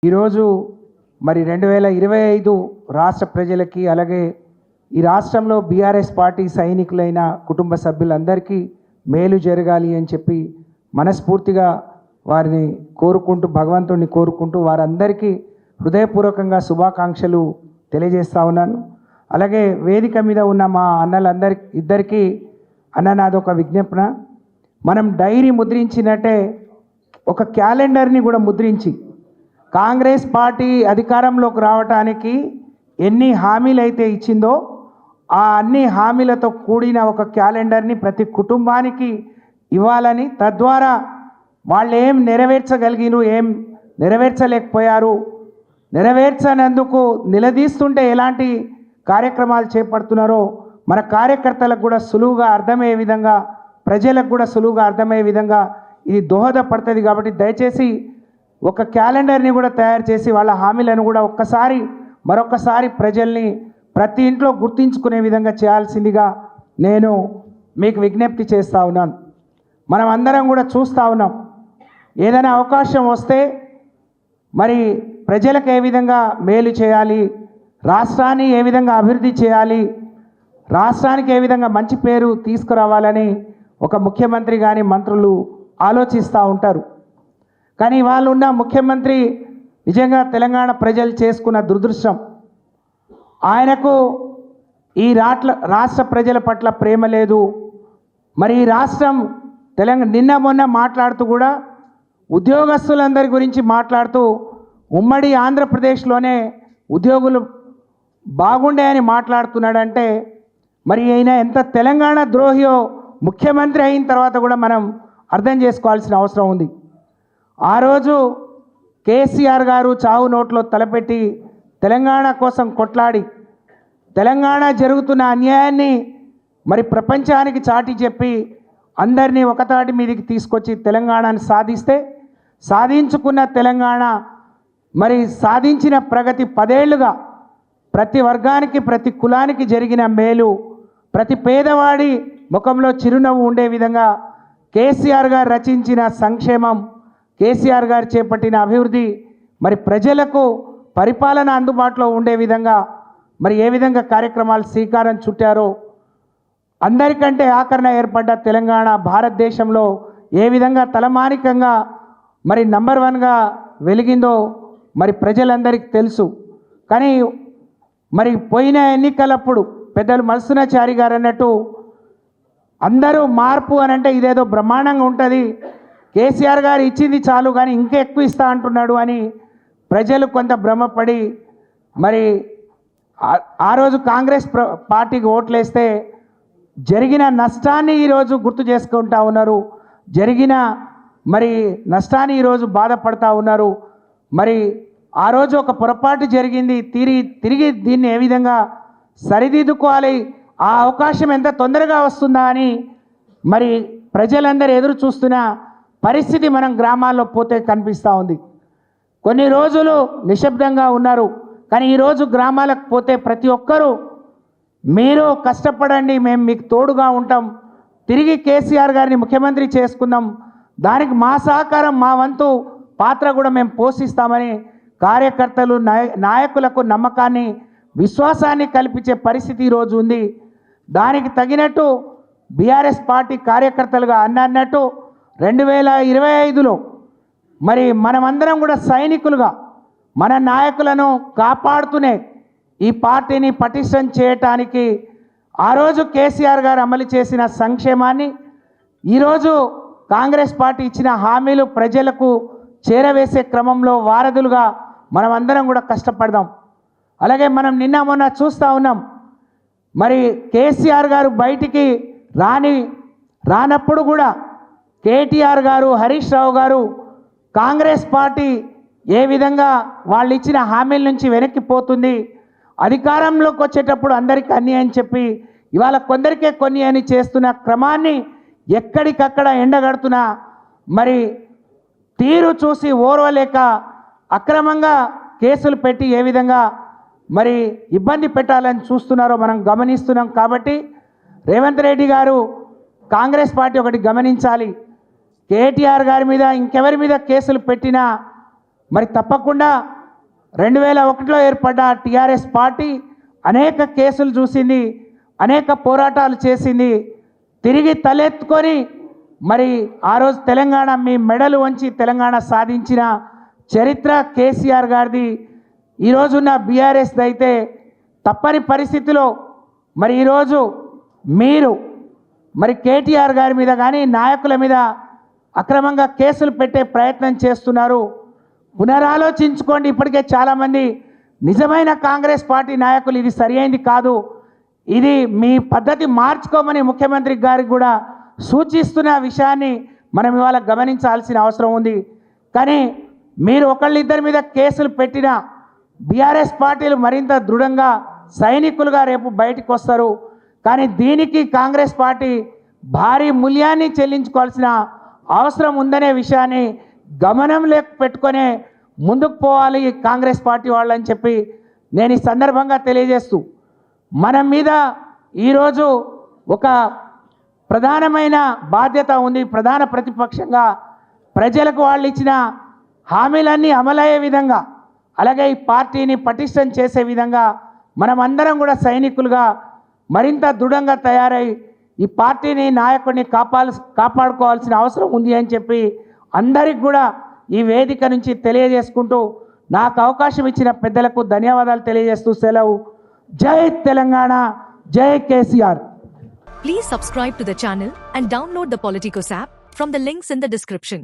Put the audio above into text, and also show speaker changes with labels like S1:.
S1: ఈరోజు మరి 2025 రాష్ట్ర ప్రజలకి అలాగే ఈ రాష్ట్రంలో బీఆర్ఎస్ పార్టీ సైనికులైన కుటుంబ సభ్యులందరికీ మేలు జరగాలి అని చెప్పి మనస్ఫూర్తిగా వారిని కోరుకుంటూ భగవంతుడిని కోరుకుంటూ వారందరికీ హృదయపూర్వకంగా శుభాకాంక్షలు తెలియజేస్తా ఉన్నాను. అలాగే వేదిక మీద ఉన్న మా ఇద్దరికీ అన్న నాదొక విజ్ఞాపన, మనం డైరీ ముద్రించినట్టే ఒక క్యాలెండర్ని కూడా ముద్రించి కాంగ్రెస్ పార్టీ అధికారంలోకి రావటానికి ఎన్ని హామీలు అయితే ఇచ్చిందో ఆ అన్ని హామీలతో కూడిన ఒక క్యాలెండర్ని ప్రతి కుటుంబానికి ఇవ్వాలని, తద్వారా వాళ్ళు ఏం నెరవేర్చగలిగిరు, ఏం నెరవేర్చలేకపోయారు, నెరవేర్చనందుకు నిలదీస్తుంటే ఎలాంటి కార్యక్రమాలు చేపడుతున్నారో మన కార్యకర్తలకు కూడా సులువుగా అర్థమయ్యే విధంగా, ప్రజలకు కూడా సులువుగా అర్థమయ్యే విధంగా ఇది దోహదపడుతుంది. కాబట్టి దయచేసి ఒక క్యాలెండర్ని కూడా తయారు చేసి వాళ్ళ హామీలను కూడా మరొకసారి ప్రజల్ని ప్రతి ఇంట్లో గుర్తించుకునే విధంగా చేయాల్సిందిగా నేను మీకు విజ్ఞప్తి చేస్తూ ఉన్నాను. మనం అందరం కూడా చూస్తూ ఉన్నాం, ఏదైనా అవకాశం వస్తే మరి ప్రజలకు ఏ విధంగా మేలు చేయాలి, రాష్ట్రాన్ని ఏ విధంగా అభివృద్ధి చేయాలి, రాష్ట్రానికి ఏ విధంగా మంచి పేరు తీసుకురావాలని ఒక ముఖ్యమంత్రి కానీ మంత్రులు ఆలోచిస్తూ ఉంటారు. కానీ వాళ్ళు ఉన్న ముఖ్యమంత్రి నిజంగా తెలంగాణ ప్రజలు చేసుకున్న దురదృష్టం, ఆయనకు ఈ రాష్ట్ర ప్రజల పట్ల ప్రేమ లేదు. మరి ఈ రాష్ట్రం నిన్న మొన్న మాట్లాడుతూ కూడా ఉద్యోగస్తులందరి గురించి మాట్లాడుతూ ఉమ్మడి ఆంధ్రప్రదేశ్లోనే ఉద్యోగులు బాగుండే మాట్లాడుతున్నాడంటే మరి ఆయన ఎంత తెలంగాణ ద్రోహియో ముఖ్యమంత్రి అయిన తర్వాత కూడా మనం అర్థం చేసుకోవాల్సిన అవసరం ఉంది. ఆ రోజు కేసీఆర్ గారు చావు నోట్లో తలపెట్టి తెలంగాణ కోసం కొట్లాడి తెలంగాణ జరుగుతున్న అన్యాయాన్ని మరి ప్రపంచానికి చాటి చెప్పి అందరినీ ఒకతాటి మీదకి తీసుకొచ్చి తెలంగాణను సాధించుకున్న తెలంగాణ మరి సాధించిన ప్రగతి 10 ఏళ్లుగా ప్రతి వర్గానికి ప్రతి కులానికి జరిగిన మేలు, ప్రతి పేదవాడి ముఖంలో చిరునవ్వు ఉండే విధంగా కేసీఆర్ గారు రచించిన సంక్షేమం, కేసీఆర్ గారు చేపట్టిన అభివృద్ధి మరి ప్రజలకు పరిపాలన అందుబాటులో ఉండే విధంగా మరి ఏ విధంగా కార్యక్రమాలు శ్రీకారం చుట్టారో, అందరికంటే ఆకరణ ఏర్పడ్డ తెలంగాణ భారతదేశంలో ఏ విధంగా తలమానికంగా మరి నంబర్ 1గా వెలిగిందో మరి ప్రజలందరికీ తెలుసు. కానీ మరి పోయిన ఎన్నికలప్పుడు పెద్దలు మల్సునాచారి గారు అన్నట్టు అందరూ మార్పు అని అంటే ఇదేదో బ్రహ్మాండంగా ఉంటుంది, కేసీఆర్ గారు ఇచ్చింది చాలు కానీ ఇంకా ఎక్కువ ఇస్తా అంటున్నాడు అని ప్రజలు కొంత భ్రమపడి మరి ఆ రోజు కాంగ్రెస్ పార్టీకి ఓట్లేస్తే జరిగిన నష్టాన్ని ఈరోజు గుర్తు చేసుకుంటా ఉన్నారు, జరిగిన మరి నష్టాన్ని ఈరోజు బాధపడతా ఉన్నారు. మరి ఆ రోజు ఒక పొరపాటు జరిగింది, తిరిగి దీన్ని ఏ విధంగా సరిదిద్దుకోవాలి, ఆ అవకాశం ఎంత తొందరగా వస్తుందా అని మరి ప్రజలందరూ ఎదురు చూస్తున్న పరిస్థితి మనం గ్రామాల్లో పోతే కనిపిస్తూ ఉంది. కొన్ని రోజులు నిశ్శబ్దంగా ఉన్నారు, కానీ ఈరోజు గ్రామాలకు పోతే ప్రతి ఒక్కరూ మీరు కష్టపడండి, మేము మీకు తోడుగా ఉంటాం, తిరిగి కేసీఆర్ గారిని ముఖ్యమంత్రి చేసుకుందాం, దానికి మా సహకారం మా వంతు పాత్ర కూడా మేము పోషిస్తామని కార్యకర్తలు నాయకులకు నమ్మకాన్ని విశ్వాసాన్ని కల్పించే పరిస్థితి ఈరోజు ఉంది. దానికి తగినట్టు బీఆర్ఎస్ పార్టీ కార్యకర్తలుగా అన్నట్టు 2025లో మరి మనమందరం కూడా సైనికులుగా మన నాయకులను కాపాడుతూనే ఈ పార్టీని పటిష్టం చేయటానికి ఆ రోజు కేసీఆర్ గారు అమలు చేసిన సంక్షేమాన్ని ఈరోజు కాంగ్రెస్ పార్టీ ఇచ్చిన హామీలు ప్రజలకు చేరవేసే క్రమంలో వారధులుగా మనమందరం కూడా కష్టపడదాం. అలాగే మనం నిన్న మొన్న చూస్తూ ఉన్నాం, మరి కేసీఆర్ గారు బయటికి రానప్పుడు కూడా కేటీఆర్ గారు, హరీష్ రావు గారు కాంగ్రెస్ పార్టీ ఏ విధంగా వాళ్ళు ఇచ్చిన హామీల నుంచి వెనక్కిపోతుంది, అధికారంలోకి వచ్చేటప్పుడు అందరికీ అన్నీ అని చెప్పి ఇవాళ కొందరికే కొన్ని అని చేస్తున్న క్రమాన్ని ఎక్కడికక్కడ ఎండగడుతున్న మరి తీరు చూసి ఓర్వలేక అక్రమంగా కేసులు పెట్టి ఏ విధంగా మరి ఇబ్బంది పెట్టాలని చూస్తున్నారో మనం గమనిస్తున్నాం. కాబట్టి రేవంత్ రెడ్డి గారు కాంగ్రెస్ పార్టీ ఒకటి గమనించాలి, కేటీఆర్ గారి మీద ఇంకెవరి మీద కేసులు పెట్టినా మరి తప్పకుండా 2001లో ఏర్పడ్డ టీఆర్ఎస్ పార్టీ అనేక కేసులు చూసింది, అనేక పోరాటాలు చేసింది. తిరిగి తలెత్తుకొని మరి ఆ రోజు తెలంగాణ మీ మెడలు వంచి తెలంగాణ సాధించిన చరిత్ర కేసీఆర్ గారిది. ఈరోజున్న బీఆర్ఎస్ అయితే తప్పని పరిస్థితిలో మరి ఈరోజు మీరు మరి కేటీఆర్ గారి మీద కానీ నాయకుల మీద అక్రమంగా కేసులు పెట్టే ప్రయత్నం చేస్తున్నారు. పునరాలోచించుకోండి. ఇప్పటికే చాలామంది నిజమైన కాంగ్రెస్ పార్టీ నాయకులు ఇది సరియైంది కాదు, ఇది మీ పద్ధతి మార్చుకోమని ముఖ్యమంత్రి గారికి కూడా సూచిస్తున్న విషయాన్ని మనం ఇవాళ గమనించాల్సిన అవసరం ఉంది. కానీ మీరు ఒకళ్ళిద్దరి మీద కేసులు పెట్టిన బీఆర్ఎస్ పార్టీలు మరింత దృఢంగా సైనికులుగా రేపు బయటకు వస్తారు. కానీ దీనికి కాంగ్రెస్ పార్టీ భారీ మూల్యాన్ని చెల్లించుకోవాల్సిన అవసరం ఉందనే విషయాన్ని గమనంలో పెట్టుకునే ముందుకు పోవాలి కాంగ్రెస్ పార్టీ వాళ్ళని చెప్పి నేను ఈ సందర్భంగా తెలియజేస్తూ, మన మీద ఈరోజు ఒక ప్రధానమైన బాధ్యత ఉంది. ప్రధాన ప్రతిపక్షంగా ప్రజలకు వాళ్ళు ఇచ్చిన హామీలన్నీ అమలయ్యే విధంగా, అలాగే ఈ పార్టీని పటిష్టం చేసే విధంగా మనమందరం కూడా సైనికులుగా మరింత దృఢంగా తయారై ఈ పార్టీని నాయకుడిని కాపాడుకోవాల్సిన అవసరం ఉంది అని చెప్పి అందరికి కూడా ఈ వేదిక నుంచి తెలియజేసుకుంటూ నాకు అవకాశం ఇచ్చిన పెద్దలకు ధన్యవాదాలు తెలియజేస్తూ సెలవు. జై తెలంగాణ, జై KCR.
S2: Please subscribe to the channel and download the Politicos app from the links in the description.